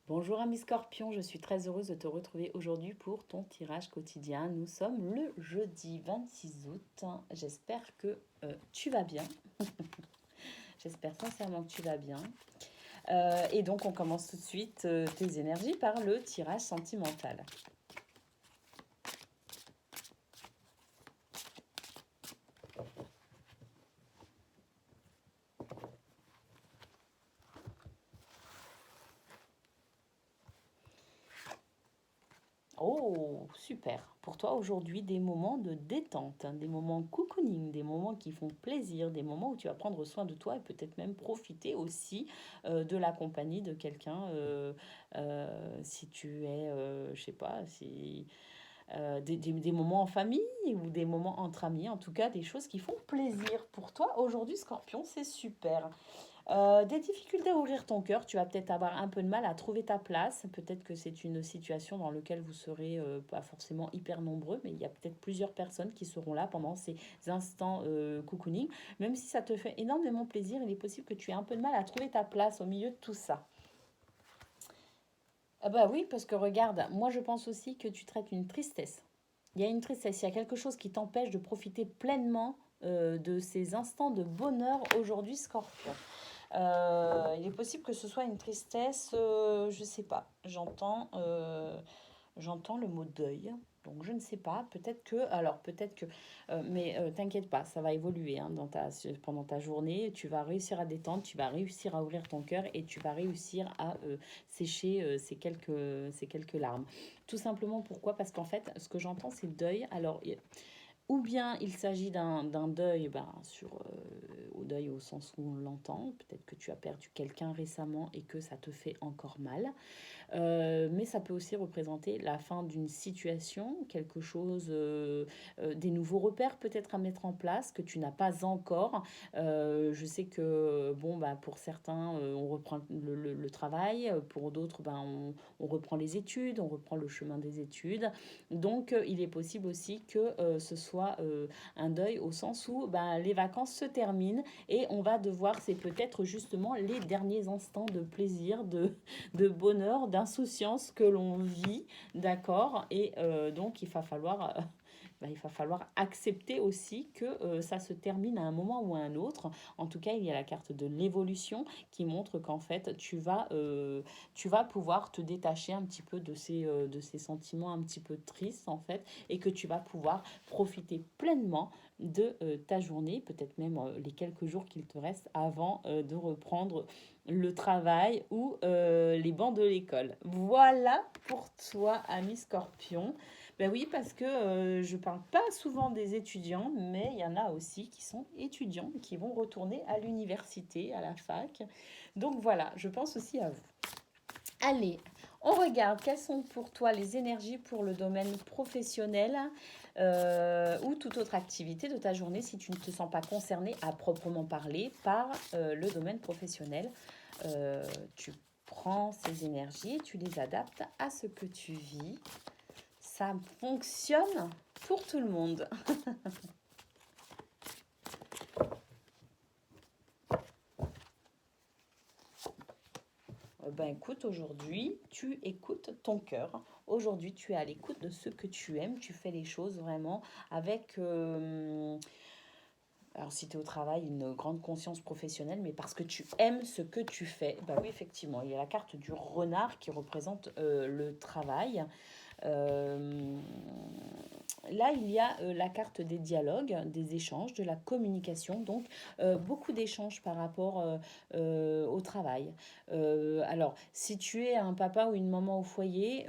Bonjour ami Scorpion, je suis très heureuse de te retrouver aujourd'hui pour ton tirage quotidien. Nous sommes le jeudi 26 août. J'espère que tu vas bien. J'espère sincèrement que tu vas bien. Et donc on commence tout de suite tes énergies par le tirage sentimental. Oh, super. Pour toi aujourd'hui, des moments de détente, hein, des moments cocooning, des moments qui font plaisir, des moments où tu vas prendre soin de toi et peut-être même profiter aussi de la compagnie de quelqu'un. Si tu es, je sais pas, si des moments en famille ou des moments entre amis, en tout cas des choses qui font plaisir pour toi aujourd'hui, Scorpion, c'est super. Des difficultés à ouvrir ton cœur, tu vas peut-être avoir un peu de mal à trouver ta place. Peut-être que c'est une situation dans laquelle vous serez pas forcément hyper nombreux, mais il y a peut-être plusieurs personnes qui seront là pendant ces instants cocooning. Même si ça te fait énormément plaisir, il est possible que tu aies un peu de mal à trouver ta place au milieu de tout ça. Ah bah oui, parce que regarde, moi je pense aussi que tu traites une tristesse. Il y a une tristesse, il y a quelque chose qui t'empêche de profiter pleinement de ces instants de bonheur aujourd'hui, Scorpion. Il est possible que ce soit une tristesse, je sais pas. J'entends le mot deuil. Donc je ne sais pas, peut-être que, mais t'inquiète pas, ça va évoluer hein, pendant ta journée. Tu vas réussir à détendre, tu vas réussir à ouvrir ton cœur et tu vas réussir à sécher ces quelques larmes. Tout simplement pourquoi? Parce qu'en fait, ce que j'entends, c'est deuil. Alors, ou bien il s'agit d'un deuil, au deuil au sens où on l'entend. Peut-être que tu as perdu quelqu'un récemment et que ça te fait encore mal. Mais ça peut aussi représenter la fin d'une situation, quelque chose, des nouveaux repères peut-être à mettre en place que tu n'as pas encore. Je sais que bon, bah, pour certains, on reprend le travail, pour d'autres, on reprend les études, on reprend le chemin des études. Donc, il est possible aussi que ce soit un deuil au sens où ben, les vacances se terminent et on va devoir, c'est peut-être justement les derniers instants de plaisir, de bonheur, d'insouciance que l'on vit, d'accord. Et donc, il va falloir accepter aussi que ça se termine à un moment ou à un autre. En tout cas, il y a la carte de l'évolution qui montre qu'en fait, tu vas pouvoir te détacher un petit peu de ces sentiments un petit peu tristes, en fait, et que tu vas pouvoir profiter pleinement de ta journée, peut-être même les quelques jours qu'il te reste avant de reprendre le travail ou les bancs de l'école. Voilà pour toi, ami Scorpion. Ben oui, parce que je parle pas souvent des étudiants, mais il y en a aussi qui sont étudiants, qui vont retourner à l'université, à la fac. Donc voilà, je pense aussi à vous. Allez, on regarde quelles sont pour toi les énergies pour le domaine professionnel ou toute autre activité de ta journée si tu ne te sens pas concerné à proprement parler par le domaine professionnel. Tu prends ces énergies, tu les adaptes à ce que tu vis. Ça fonctionne pour tout le monde. Ben écoute, aujourd'hui, tu écoutes ton cœur. Aujourd'hui, tu es à l'écoute de ce que tu aimes. Tu fais les choses vraiment avec alors, si tu es au travail, une grande conscience professionnelle, mais parce que tu aimes ce que tu fais. Bah oui, effectivement, il y a la carte du renard qui représente le travail. Euh, Là, il y a la carte des dialogues, des échanges, de la communication, donc beaucoup d'échanges par rapport au travail. Alors, si tu es un papa ou une maman au foyer,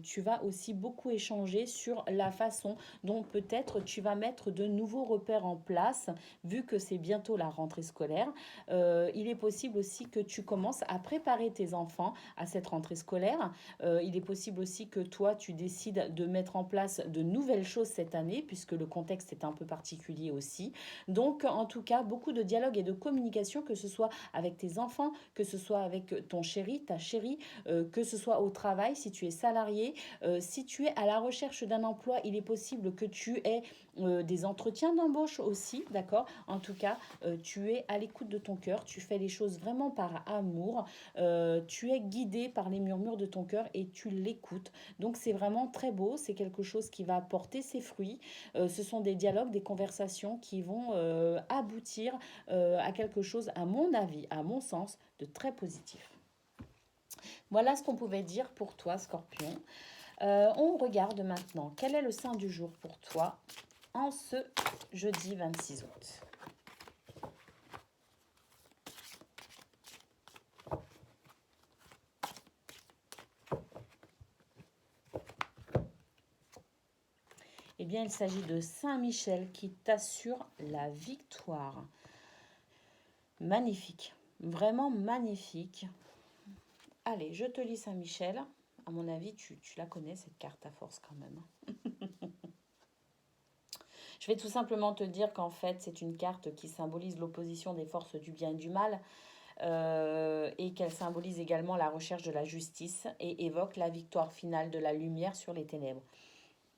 tu vas aussi beaucoup échanger sur la façon dont peut-être tu vas mettre de nouveaux repères en place, vu que c'est bientôt la rentrée scolaire. Il est possible aussi que tu commences à préparer tes enfants à cette rentrée scolaire. Il est possible aussi que toi, tu décides de mettre en place de nouvelles choses cette année, puisque le contexte est un peu particulier aussi. Donc, en tout cas, beaucoup de dialogue et de communication, que ce soit avec tes enfants, que ce soit avec ton chéri, ta chérie, que ce soit au travail, si tu es salarié, si tu es à la recherche d'un emploi, il est possible que tu aies des entretiens d'embauche aussi, d'accord? En tout cas, tu es à l'écoute de ton cœur, tu fais les choses vraiment par amour, tu es guidé par les murmures de ton cœur et tu l'écoutes. Donc c'est vraiment très beau, c'est quelque chose qui va porter ses fruits. Ce sont des dialogues, des conversations qui vont aboutir à quelque chose, à mon avis, à mon sens, de très positif. Voilà ce qu'on pouvait dire pour toi, Scorpion. On regarde maintenant quel est le saint du jour pour toi en ce jeudi 26 août. Eh bien, il s'agit de Saint Michel qui t'assure la victoire. Magnifique, vraiment magnifique. Allez, je te lis Saint Michel. À mon avis, tu la connais, cette carte à force quand même. Je vais tout simplement te dire qu'en fait, c'est une carte qui symbolise l'opposition des forces du bien et du mal. Et qu'elle symbolise également la recherche de la justice et évoque la victoire finale de la lumière sur les ténèbres.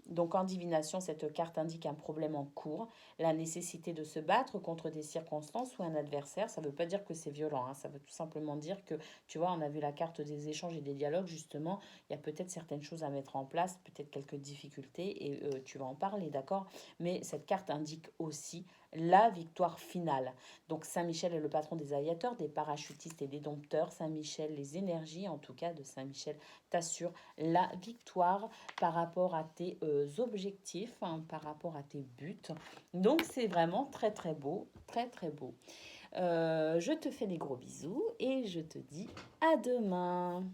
Donc en divination, cette carte indique un problème en cours, la nécessité de se battre contre des circonstances ou un adversaire. Ça ne veut pas dire que c'est violent, hein. Ça veut tout simplement dire que, tu vois, on a vu la carte des échanges et des dialogues, justement, il y a peut-être certaines choses à mettre en place, peut-être quelques difficultés, et tu vas en parler, d'accord? Mais cette carte indique aussi la victoire finale. Donc Saint-Michel est le patron des aviateurs, des parachutistes et des dompteurs. Saint-Michel, les énergies en tout cas de Saint-Michel t'assurent la victoire par rapport à tes objectifs, hein, par rapport à tes buts. Donc c'est vraiment très très beau, très très beau. Je te fais des gros bisous et je te dis à demain.